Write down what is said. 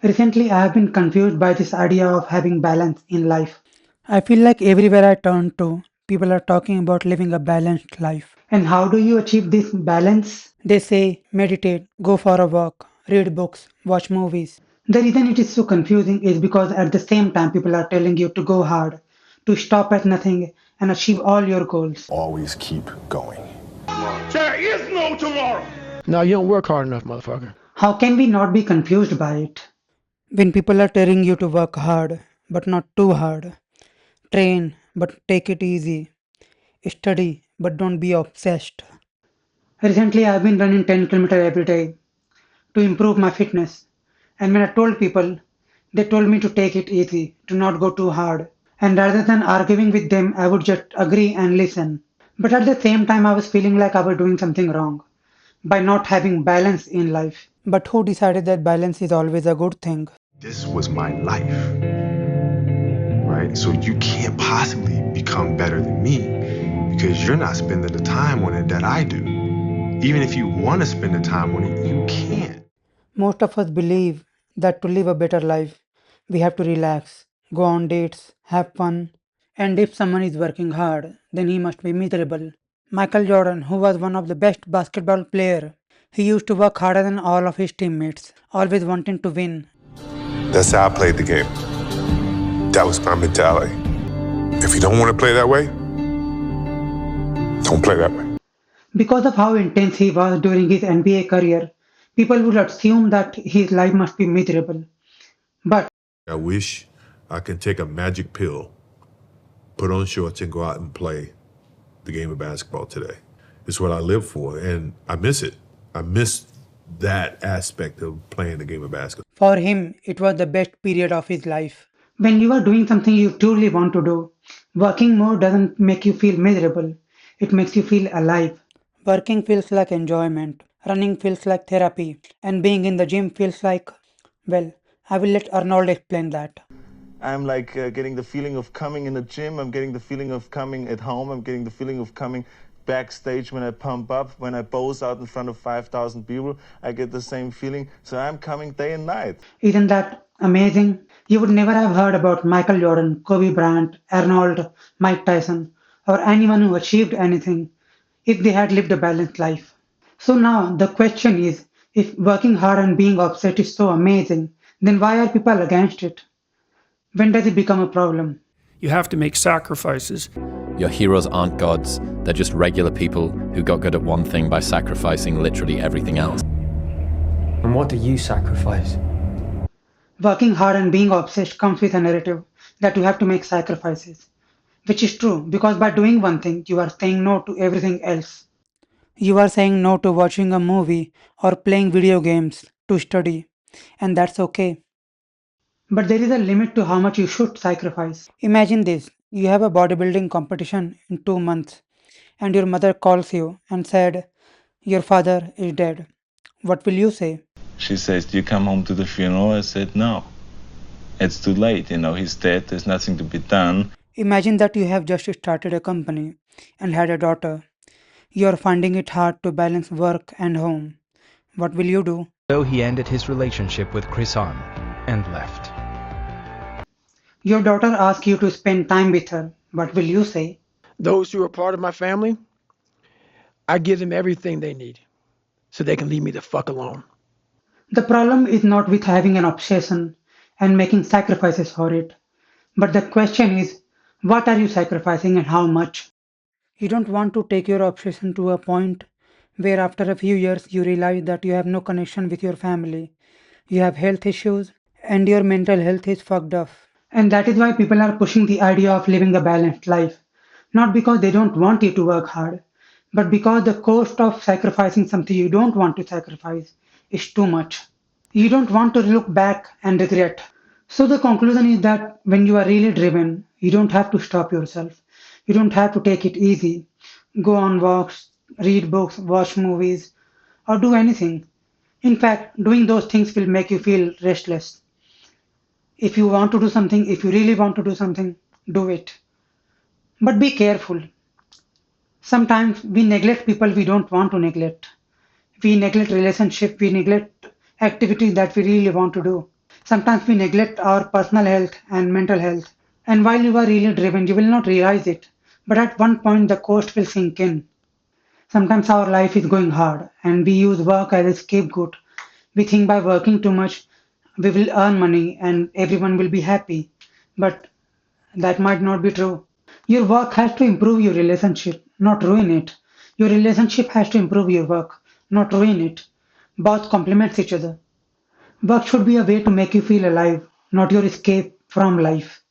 Recently, I have been confused by this idea of having balance in life. I feel like everywhere I turn to, people are talking about living a balanced life. And how do you achieve this balance? They say meditate, go for a walk, read books, watch movies. The reason it is so confusing is because at the same time, people are telling you to go hard, to stop at nothing, and achieve all your goals. Always keep going. There is no tomorrow. No, you don't work hard enough, motherfucker. How can we not be confused by it? When people are telling you to work hard, but not too hard, train, but take it easy, study, but don't be obsessed. Recently, I have been running 10 kilometers every day to improve my fitness. And when I told people, they told me to take it easy, to not go too hard. And rather than arguing with them, I would just agree and listen. But at the same time, I was feeling like I was doing something wrong by not having balance in life. But who decided that balance is always a good thing? This was my life, right? So you can't possibly become better than me because you're not spending the time on it that I do. Even if you want to spend the time on it, you can't. Most of us believe that to live a better life, we have to relax, go on dates, have fun, and if someone is working hard, then he must be miserable. Michael Jordan, who was one of the best basketball player, he used to work harder than all of his teammates, always wanting to win. That's how I played the game. That was my mentality. If you don't want to play that way, don't play that way. Because of how intense he was during his NBA career, people would assume that his life must be miserable. But I wish I can take a magic pill, put on shorts, and go out and play the game of basketball today. It's what I live for, and I miss it. I miss that aspect of playing the game of basketball. For him, it was the best period of his life. when you are doing something you truly want to do, working more doesn't make you feel miserable. It makes you feel alive. Working feels like enjoyment, running feels like therapy, and being in the gym feels like, well, I will let Arnold explain that. I'm like getting the feeling of coming in the gym. I'm getting the feeling of coming at home. I'm getting the feeling of coming backstage when I pump up, when I pose out in front of 5,000 people. I get the same feeling. So I'm coming day and night. Isn't that amazing? You would never have heard about Michael Jordan, Kobe Bryant, Arnold, Mike Tyson, or anyone who achieved anything if they had lived a balanced life. So now the question is, if working hard and being upset is so amazing, then why are people against it? When does it become a problem? You have to make sacrifices. Your heroes aren't gods, they're just regular people who got good at one thing by sacrificing literally everything else. And what do you sacrifice? Working hard and being obsessed comes with a narrative that you have to make sacrifices, which is true because by doing one thing, you are saying no to everything else. You are saying no to watching a movie or playing video games to study, and that's okay. But there is a limit to how much you should sacrifice. Imagine this, you have a bodybuilding competition in 2 months, and your mother calls you and said, your father is dead. What will you say? She says, "Do you come home to the funeral?" I said, "No. It's too late. He's dead. There's nothing to be done." Imagine that you have just started a company and had a daughter. You are finding it hard to balance work and home. What will you do? So he ended his relationship with Chris Arm and left. Your daughter asks you to spend time with her. What will you say? Those who are part of my family, I give them everything they need so they can leave me the fuck alone. The problem is not with having an obsession and making sacrifices for it, but the question is, what are you sacrificing and how much? You don't want to take your obsession to a point where after a few years you realize that you have no connection with your family, you have health issues, and your mental health is fucked up. And that is why people are pushing the idea of living a balanced life, not because they don't want you to work hard, but because the cost of sacrificing something you don't want to sacrifice is too much. You don't want to look back and regret. So the conclusion is that when you are really driven, you don't have to stop yourself. You don't have to take it easy. Go on walks, read books, watch movies, or do anything. In fact, doing those things will make you feel restless. If you want to do something, if you really want to do something, do it. But be careful. Sometimes we neglect people we don't want to neglect. We neglect relationship, we neglect activities that we really want to do. Sometimes we neglect our personal health and mental health. And while you are really driven, you will not realize it. But at one point, the cost will sink in. Sometimes our life is going hard, and we use work as a scapegoat. We think by working too much, we will earn money and everyone will be happy. But that might not be true. Your work has to improve your relationship, not ruin it. Your relationship has to improve your work, not ruin it. Both complements each other. Work should be a way to make you feel alive, not your escape from life.